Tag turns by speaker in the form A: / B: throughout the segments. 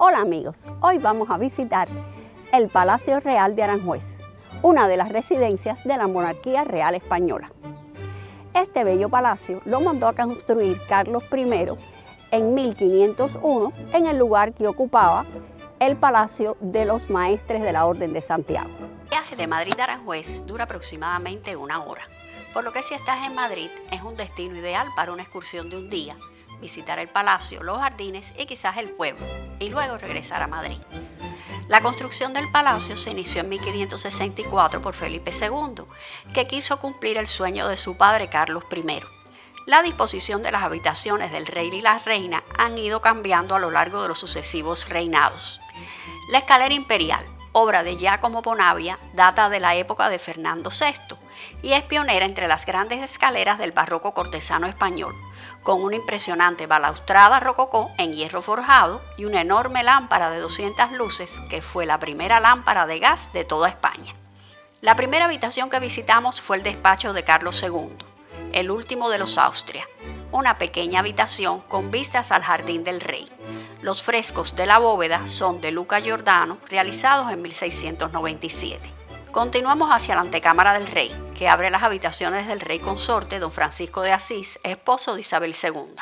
A: Hola amigos, hoy vamos a visitar el Palacio Real de Aranjuez, una de las residencias de la monarquía real española. Este bello palacio lo mandó a construir Carlos I en 1501 en el lugar que ocupaba el Palacio de los Maestres de la Orden de Santiago. El viaje de Madrid a Aranjuez dura aproximadamente 1 hora, por lo que si estás en Madrid es un destino ideal para una excursión de un día, visitar el palacio, los jardines y quizás el pueblo, y luego regresar a Madrid. La construcción del palacio se inició en 1564 por Felipe II, que quiso cumplir el sueño de su padre Carlos I. La disposición de las habitaciones del rey y la reina han ido cambiando a lo largo de los sucesivos reinados. La escalera imperial, obra de Giacomo Bonavia, data de la época de Fernando VI y es pionera entre las grandes escaleras del barroco cortesano español, con una impresionante balaustrada rococó en hierro forjado y una enorme lámpara de 200 luces que fue la primera lámpara de gas de toda España. La primera habitación que visitamos fue el despacho de Carlos II, el último de los Austria, una pequeña habitación con vistas al jardín del rey. Los frescos de la bóveda son de Luca Giordano, realizados en 1697. Continuamos hacia la antecámara del rey, que abre las habitaciones del rey consorte don Francisco de Asís, esposo de Isabel II.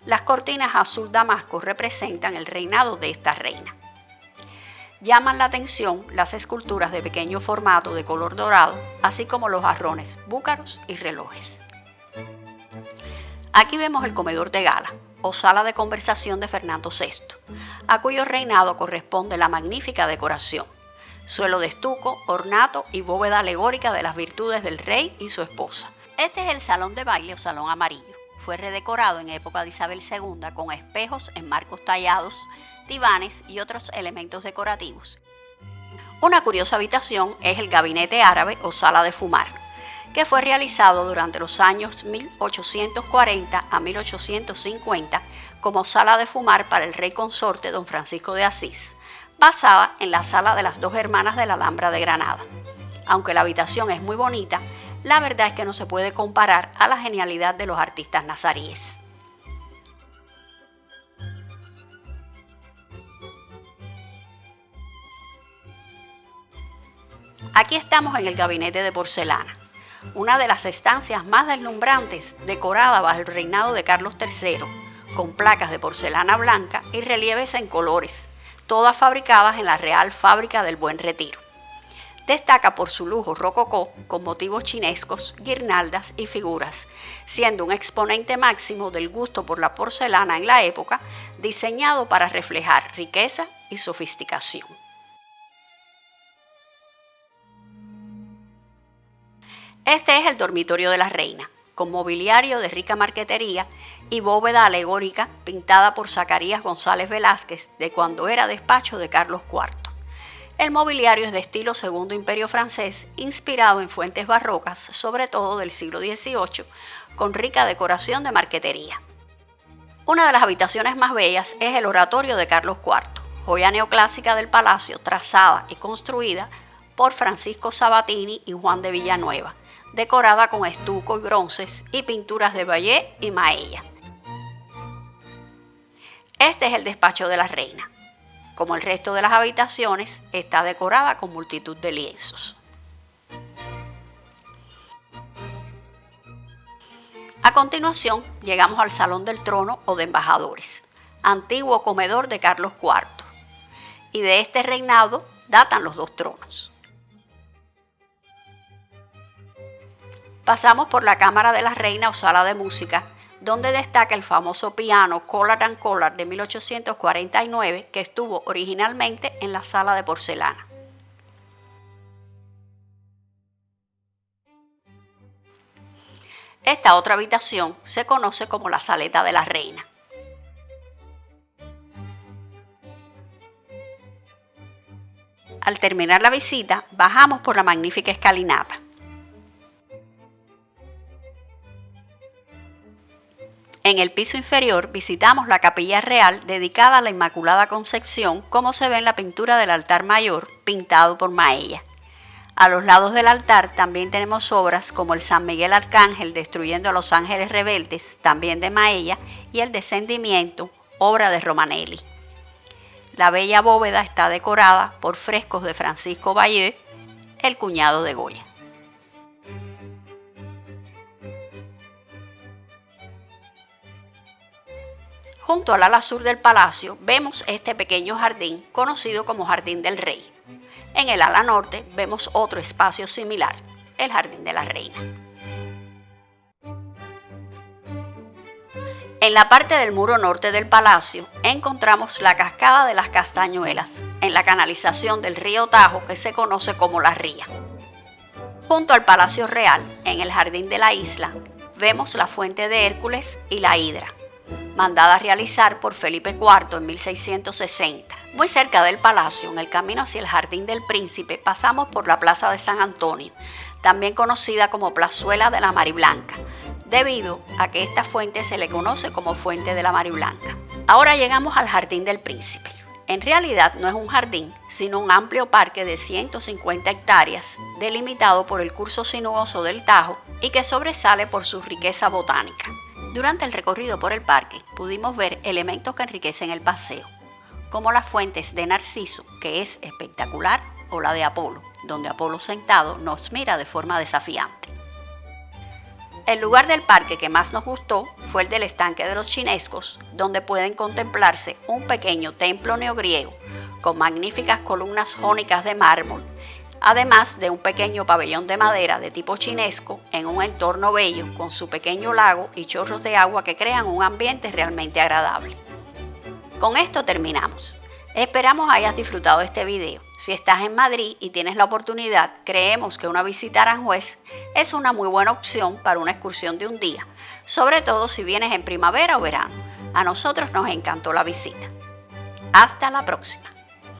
A: Las cortinas azul damasco representan el reinado de esta reina. Llaman la atención las esculturas de pequeño formato de color dorado, así como los jarrones, búcaros y relojes. Aquí vemos el comedor de gala, o sala de conversación de Fernando VI, a cuyo reinado corresponde la magnífica decoración. Suelo de estuco, ornato y bóveda alegórica de las virtudes del rey y su esposa. Este es el salón de baile o salón amarillo. Fue redecorado en época de Isabel II con espejos en marcos tallados, divanes y otros elementos decorativos. Una curiosa habitación es el gabinete árabe o sala de fumar, que fue realizado durante los años 1840 a 1850 como sala de fumar para el rey consorte don Francisco de Asís, basada en la sala de las dos hermanas de la Alhambra de Granada. Aunque la habitación es muy bonita, la verdad es que no se puede comparar a la genialidad de los artistas nazaríes. Aquí estamos en el gabinete de porcelana, una de las estancias más deslumbrantes decorada bajo el reinado de Carlos III, con placas de porcelana blanca y relieves en colores, todas fabricadas en la Real Fábrica del Buen Retiro. Destaca por su lujo rococó con motivos chinescos, guirnaldas y figuras, siendo un exponente máximo del gusto por la porcelana en la época, diseñado para reflejar riqueza y sofisticación. Este es el dormitorio de la reina, con mobiliario de rica marquetería y bóveda alegórica pintada por Zacarías González Velázquez de cuando era despacho de Carlos IV. El mobiliario es de estilo Segundo Imperio francés, inspirado en fuentes barrocas, sobre todo del siglo XVIII, con rica decoración de marquetería. Una de las habitaciones más bellas es el oratorio de Carlos IV, joya neoclásica del palacio trazada y construida por Francisco Sabatini y Juan de Villanueva, decorada con estuco y bronces y pinturas de Bayet y Maella. Este es el despacho de la reina. Como el resto de las habitaciones, está decorada con multitud de lienzos. A continuación, llegamos al Salón del Trono o de Embajadores, antiguo comedor de Carlos IV, y de este reinado datan los dos tronos. Pasamos por la Cámara de la Reina o sala de música, donde destaca el famoso piano Collard & Collard de 1849 que estuvo originalmente en la sala de porcelana. Esta otra habitación se conoce como la Saleta de la Reina. Al terminar la visita, bajamos por la magnífica escalinata. En el piso inferior visitamos la capilla real dedicada a la Inmaculada Concepción, como se ve en la pintura del altar mayor pintado por Maella. A los lados del altar también tenemos obras como el San Miguel Arcángel destruyendo a los ángeles rebeldes, también de Maella, y el Descendimiento, obra de Romanelli. La bella bóveda está decorada por frescos de Francisco Bayeux, el cuñado de Goya. Junto al ala sur del palacio vemos este pequeño jardín conocido como Jardín del Rey. En el ala norte vemos otro espacio similar, el Jardín de la Reina. En la parte del muro norte del palacio encontramos la cascada de las Castañuelas, en la canalización del río Tajo que se conoce como La Ría. Junto al Palacio Real, en el Jardín de la Isla, vemos la Fuente de Hércules y la Hidra, mandada a realizar por Felipe IV en 1660. Muy cerca del palacio, en el camino hacia el Jardín del Príncipe, pasamos por la Plaza de San Antonio, también conocida como Plazuela de la Mariblanca, debido a que esta fuente se le conoce como Fuente de la Mariblanca. Ahora llegamos al Jardín del Príncipe. En realidad no es un jardín, sino un amplio parque de 150 hectáreas, delimitado por el curso sinuoso del Tajo y que sobresale por su riqueza botánica. Durante el recorrido por el parque pudimos ver elementos que enriquecen el paseo, como las fuentes de Narciso, que es espectacular, o la de Apolo, donde Apolo sentado nos mira de forma desafiante. El lugar del parque que más nos gustó fue el del estanque de los Chinescos, donde pueden contemplarse un pequeño templo neogriego con magníficas columnas jónicas de mármol, además de un pequeño pabellón de madera de tipo chinesco en un entorno bello con su pequeño lago y chorros de agua que crean un ambiente realmente agradable. Con esto terminamos. Esperamos hayas disfrutado de este video. Si estás en Madrid y tienes la oportunidad, creemos que una visita a Aranjuez es una muy buena opción para una excursión de un día, sobre todo si vienes en primavera o verano. A nosotros nos encantó la visita. Hasta la próxima.